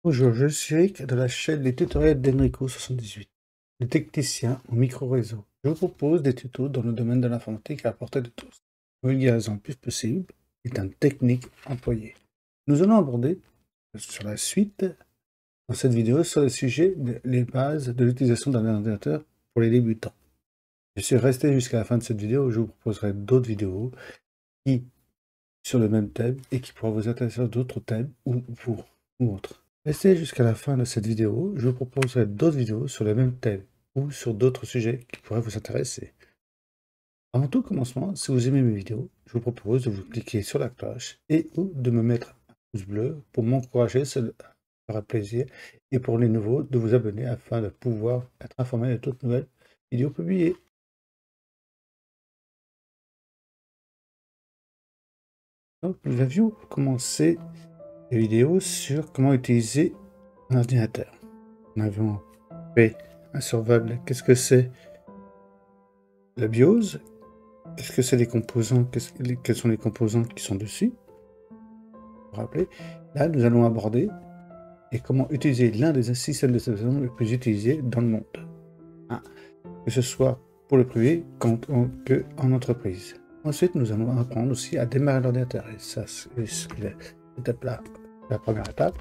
Bonjour, je suis Eric de la chaîne des tutoriels d'Enrico78, le technicien au micro-réseau. Je vous propose des tutos dans le domaine de l'informatique à la portée de tous. La vulgarisation le plus possible est une technique employée. Nous allons aborder sur la suite, dans cette vidéo, sur le sujet les bases de l'utilisation d'un ordinateur pour les débutants. Je suis resté jusqu'à la fin de cette vidéo où je vous proposerai d'autres vidéos qui, sur le même thème et qui pourront vous intéresser sur d'autres thèmes ou autres. Restez jusqu'à la fin de cette vidéo, je vous proposerai d'autres vidéos sur le même thème ou sur d'autres sujets qui pourraient vous intéresser. Avant tout commencement, si vous aimez mes vidéos, je vous propose de vous cliquer sur la cloche et ou de me mettre un pouce bleu pour m'encourager, ça fera plaisir, et pour les nouveaux, de vous abonner afin de pouvoir être informé de toutes nouvelles vidéos publiées. Donc, nous avions commencé des vidéos sur comment utiliser un ordinateur. Nous avions fait un survival. Qu'est-ce que c'est la BIOS? Est-ce que c'est les composants? Quels sont les composants qui sont dessus? Vous vous rappelez? Là, nous allons aborder et comment utiliser l'un des systèmes d'exploitation les plus utilisés dans le monde. Hein? Que ce soit pour le privé que en entreprise. Ensuite, nous allons apprendre aussi à démarrer l'ordinateur. Et ça, c'est la première étape.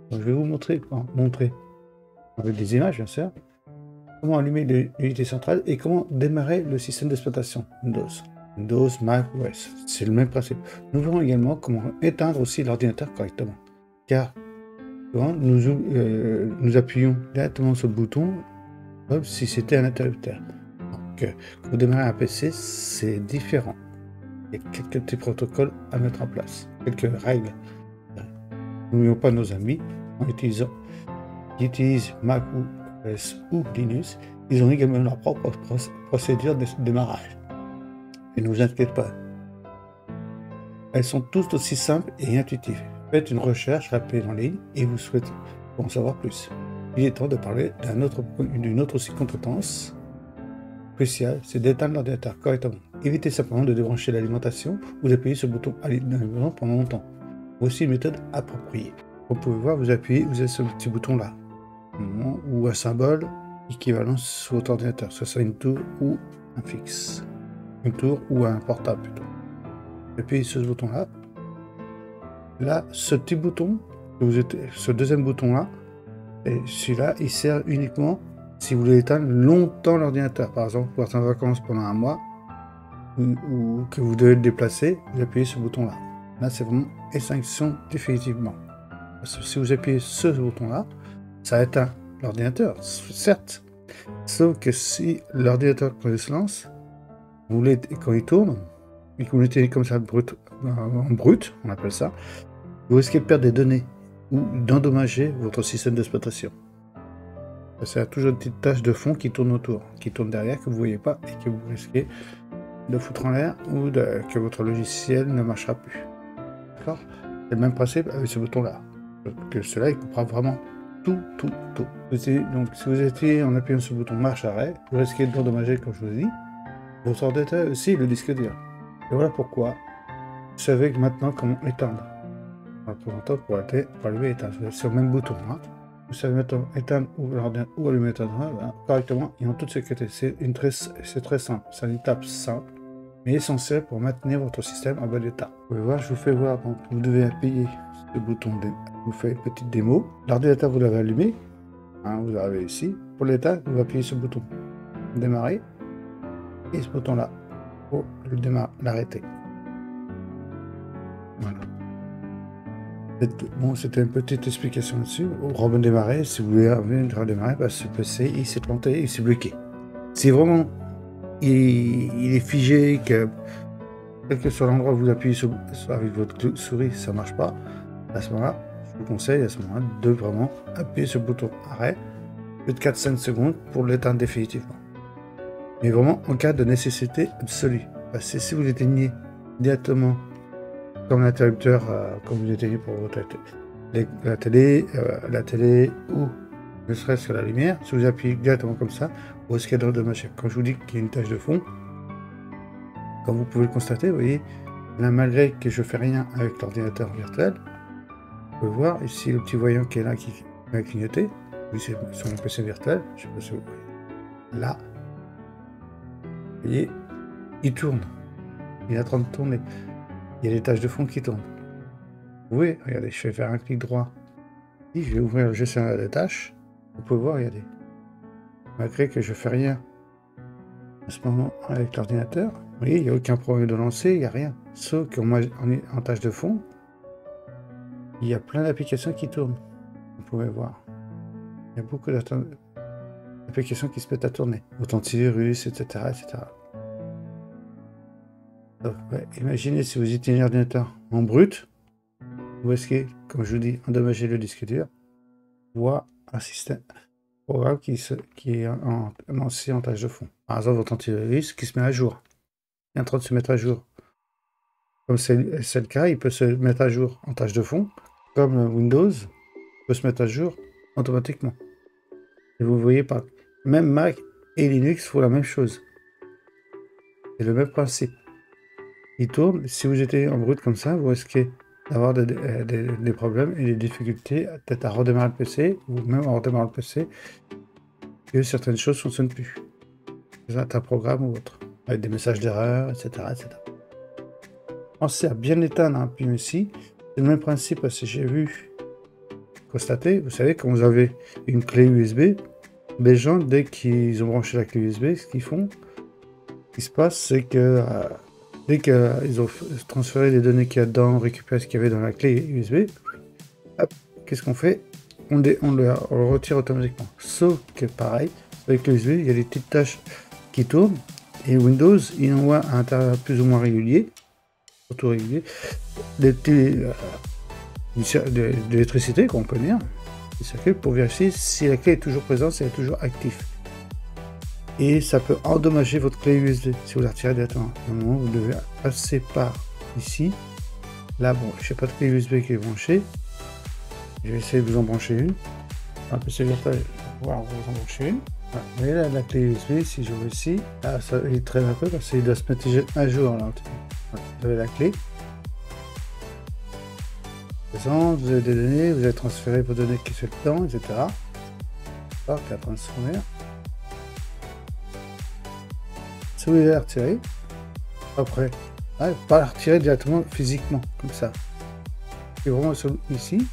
Donc, je vais vous montrer avec des images, bien sûr, comment allumer l'unité centrale et comment démarrer le système d'exploitation Windows, Mac, OS. C'est le même principe. Nous verrons également comment éteindre aussi l'ordinateur correctement. Car souvent, nous appuyons directement sur le bouton comme si c'était un interrupteur. Donc, quand vous démarrez un PC, c'est différent. Il y a quelques petits protocoles à mettre en place, quelques règles. N'oublions pas nos amis qui utilisent Mac ou OS ou Linux, ils ont également leur propre procédure de démarrage. Et ne vous inquiétez pas, elles sont toutes aussi simples et intuitives. Faites une recherche rapide en ligne et vous souhaitez en savoir plus. Il est temps de parler d'une autre aussi compétence cruciale, c'est d'éteindre l'ordinateur correctement. Évitez simplement de débrancher l'alimentation ou d'appuyer sur le bouton alimentation pendant longtemps. Voici une méthode appropriée. Vous pouvez voir, vous appuyez, vous avez ce petit bouton là, ou un symbole équivalent sur votre ordinateur, soit ça une tour ou un fixe, une tour ou un portable plutôt. Appuyez sur ce bouton là. Là, ce petit bouton, ce deuxième bouton là, et celui-là, il sert uniquement si vous voulez éteindre longtemps l'ordinateur. Par exemple, vous partez en vacances pendant un mois ou que vous devez le déplacer, vous appuyez sur ce bouton là. Là, c'est vraiment extinction définitivement. Parce que si vous appuyez sur ce bouton-là, ça éteint l'ordinateur, certes. Sauf que si l'ordinateur, quand il se lance, quand il tourne, et que vous l'éteignez comme ça en brut, on appelle ça, vous risquez de perdre des données ou d'endommager votre système d'exploitation. C'est toujours une petite tâche de fond qui tourne autour, qui tourne derrière, que vous ne voyez pas et que vous risquez de foutre en l'air ou que votre logiciel ne marchera plus. D'accord? C'est le même principe avec ce bouton-là. Que cela, il coupera vraiment tout. Donc, si vous étiez en appuyant sur le bouton marche-arrêt, vous risquez d'endommager, comme je vous ai dit, votre ordinateur aussi, le disque dur. Et voilà pourquoi vous savez maintenant comment éteindre. Pour allumer et éteindre. Sur le même bouton, hein. Vous savez maintenant éteindre ou allumer correctement et en toute sécurité. C'est très simple. C'est une étape simple, mais essentielle pour maintenir votre système en bon état. Vous pouvez voir, je vous fais voir. Donc, vous devez appuyer sur le bouton. Je vous fais une petite démo. L'ordinateur, vous l'avez allumé. Hein, vous arrivez ici. Pour l'éteindre, vous appuyez sur le bouton démarrer et ce bouton-là pour l'arrêter. Voilà. Bon, c'était une petite explication dessus. Redémarrer, si vous voulez redémarrer, ce PC il s'est planté, il s'est bloqué. Si vraiment il est figé, quel que soit l'endroit où vous appuyez avec votre souris, ça ne marche pas, à ce moment-là, je vous conseille à ce moment-là de vraiment appuyer sur le bouton arrêt, plus de 4-5 secondes pour l'éteindre définitivement. Mais vraiment en cas de nécessité absolue. Parce que si vous l'éteignez directement comme l'interrupteur, comme vous éteignez pour votre la télé ou ne serait-ce que la lumière, si vous appuyez directement comme ça, vous risquez d'endommager. Quand je vous dis qu'il y a une tâche de fond, comme vous pouvez le constater, vous voyez, là malgré que je fais rien avec l'ordinateur virtuel, Vous pouvez voir ici le petit voyant qui est là, qui va clignoter. Lui, c'est sur mon PC virtuel. Je sais pas si vous voyez. Là. Vous voyez, il tourne. Il est en train de tourner. Il y a des tâches de fond qui tournent. Vous pouvez, regardez, je vais faire un clic droit. Si je vais ouvrir le gestionnaire des tâches, vous pouvez voir, regardez. Malgré que je fais rien à ce moment avec l'ordinateur, vous voyez, il n'y a aucun problème de lancer, il n'y a rien. Sauf qu'en en tâche de fond, il y a plein d'applications qui tournent. Vous pouvez voir. Il y a beaucoup d'applications qui se mettent à tourner. Antivirus, etc. etc. Donc, ouais, imaginez si vous utilisez un ordinateur en brut, vous risquez, comme je vous dis, endommager le disque dur, voire un système programme qui est lancé en tâche de fond. Par exemple, votre antivirus qui se met à jour. Il est en train de se mettre à jour. Comme c'est le cas, il peut se mettre à jour en tâche de fond, comme Windows peut se mettre à jour automatiquement. Et vous voyez pas, même Mac et Linux font la même chose. C'est le même principe. Il tourne, si vous étiez en brut comme ça, vous risquez d'avoir des problèmes et des difficultés, peut-être à redémarrer le PC, ou même à redémarrer le PC, que certaines choses ne fonctionnent plus. C'est un programme ou autre, avec des messages d'erreur, etc., etc. Pensez à bien éteindre un PIM ici. C'est le même principe, parce que j'ai vu, constater, vous savez, quand vous avez une clé USB, les gens, dès qu'ils ont branché la clé USB, ce qu'ils font, ce qui se passe, c'est que dès qu'ils ont transféré les données qu'il y a dedans, récupéré ce qu'il y avait dans la clé USB, hop, qu'est-ce qu'on fait? On le retire automatiquement. Sauf que pareil, avec le USB, il y a des petites tâches qui tournent, et Windows, il envoie à un intervalle plus ou moins régulier, surtout régulier, des petits de l'électricité, qu'on peut dire, qui circulent pour vérifier si la clé est toujours présente, si elle est toujours active. Et ça peut endommager votre clé USB si vous la retirez directement. Normalement, vous devez passer par ici. Là, bon, je n'ai pas de clé USB qui est branchée. Je vais essayer de vous en brancher une. Un PC virtuel, je vais pouvoir vous en brancher une. Voilà. Vous voyez là, la clé USB, si je veux ici, là, ça, il traîne un peu parce qu'il doit se mettre à jour. Là. Voilà. Vous avez la clé. Vous avez des données, vous avez transféré vos données qui sont dedans, etc. Alors, qui est en train de se fournir. Si vous voulez la retirer, après, ouais, pas la retirer directement physiquement, comme ça. Et vraiment ici,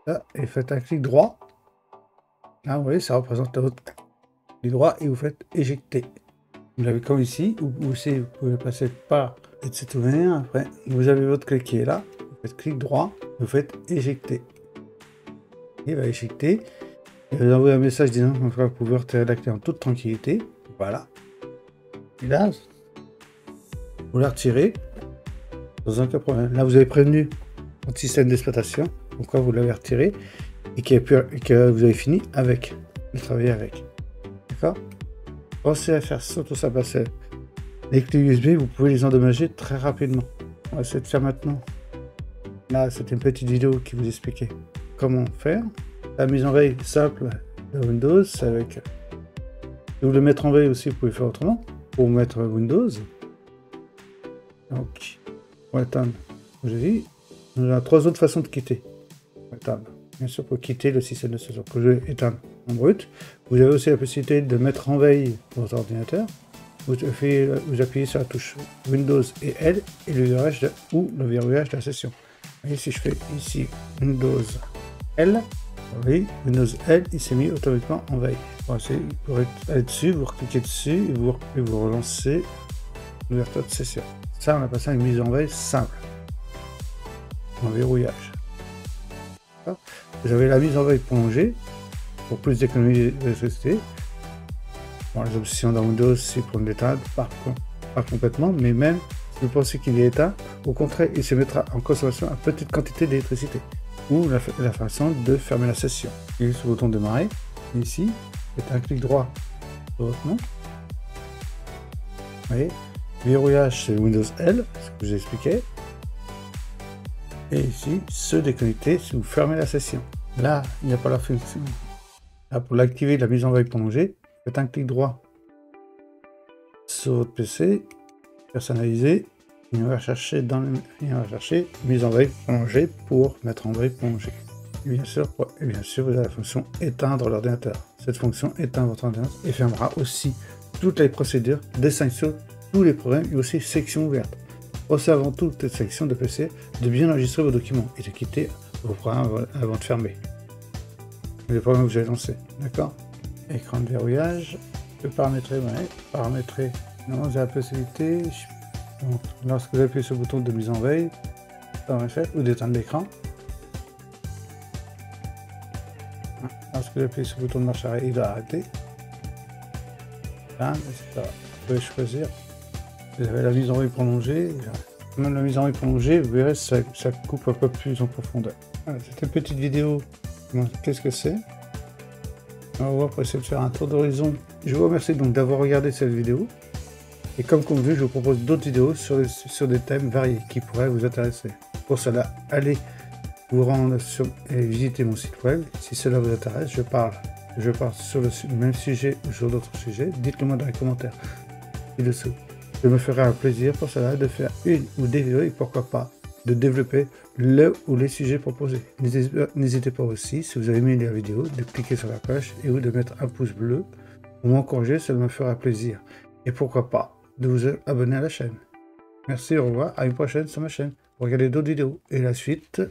là, et faites un clic droit. Là, vous voyez, ça représente votre clic droit et vous faites éjecter. Vous l'avez comme ici, ou aussi vous pouvez passer par etc. Après, vous avez votre clé qui est là, vous faites clic droit, vous faites éjecter. Il va éjecter. Il va vous envoyer un message disant que vous pouvez retirer la clé en toute tranquillité. Voilà. Et là, vous la retirez sans aucun problème. Là, vous avez prévenu votre système d'exploitation, pourquoi vous l'avez retiré et que vous avez fini avec, de travailler avec. D'accord? Pensez à faire surtout ça, parce que les clés USB, vous pouvez les endommager très rapidement. On va essayer de faire maintenant. Là, c'était une petite vidéo qui vous expliquait comment faire. La mise en veille simple de Windows, c'est avec... Si vous voulez mettre en veille aussi, vous pouvez faire autrement. Pour mettre Windows. Donc, pour éteindre, comme j'ai dit, on a 3 autres façons de quitter. Pour éteindre. Bien sûr, pour quitter le système de stockage. Pour éteindre en brut. Vous avez aussi la possibilité de mettre en veille votre ordinateur. Vous appuyez sur la touche Windows et L et le verrouillage ou le verrouillage de la session. Et si je fais ici Windows L, vous voyez, Windows L, il s'est mis automatiquement en veille. Bon, vous pourrez aller dessus, vous cliquez dessus et vous relancez l'ouverture de session. Ça, on appelle ça une mise en veille simple. En verrouillage. Vous avez la mise en veille prolongée pour plus d'économie d'électricité. Bon, les options dans Windows, c'est pour l'éteindre, pas complètement, mais même si vous pensez qu'il est éteint, au contraire, il se mettra en consommation à petite quantité d'électricité. Ou la façon de fermer la session. Et sur le bouton démarrer, et ici, faites un clic droit sur votre nom. Vous voyez, verrouillage c'est Windows L, ce que je vous expliquais. Et ici, se déconnecter si vous fermez la session. Là, il n'y a pas la fonction. Là, pour l'activer, la mise en veille prolongée, faites un clic droit sur votre PC, personnalisé, Et on va chercher mise en veille prolongée pour mettre en veille prolongée. Et bien sûr, vous avez la fonction éteindre l'ordinateur. Cette fonction éteint votre ordinateur et fermera aussi toutes les procédures, dessin sur tous les programmes et aussi section ouverte. Pensez avant toute section de PC de bien enregistrer vos documents et de quitter vos programmes avant de fermer les programmes que vous avez lancés. D'accord? Écran de verrouillage. Je peux paramétrer, paramétrer. Non, vous avez la possibilité. Donc, lorsque vous appuyez sur le bouton de mise en veille, ça va faire, ou d'éteindre l'écran. Lorsque vous appuyez sur le bouton de marche arrière, il doit arrêter. Là, vous pouvez choisir. Vous avez la mise en veille prolongée. Même la mise en veille prolongée, vous verrez, ça coupe un peu plus en profondeur. Voilà, c'était une petite vidéo. Qu'est-ce que c'est? On va voir pour essayer de faire un tour d'horizon. Je vous remercie donc d'avoir regardé cette vidéo. Et comme convenu, je vous propose d'autres vidéos sur des thèmes variés qui pourraient vous intéresser. Pour cela, allez vous rendre et visiter mon site web. Si cela vous intéresse, je parle sur le même sujet ou sur d'autres sujets. Dites-le moi dans les commentaires ci-dessous. Je me ferai un plaisir pour cela de faire une ou des vidéos et pourquoi pas de développer le ou les sujets proposés. N'hésitez pas aussi, si vous avez aimé la vidéo, de cliquer sur la cloche et ou de mettre un pouce bleu pour m'encourager, ça me fera plaisir. Et pourquoi pas de vous abonner à la chaîne. Merci, au revoir, à une prochaine sur ma chaîne. Regardez d'autres vidéos et la suite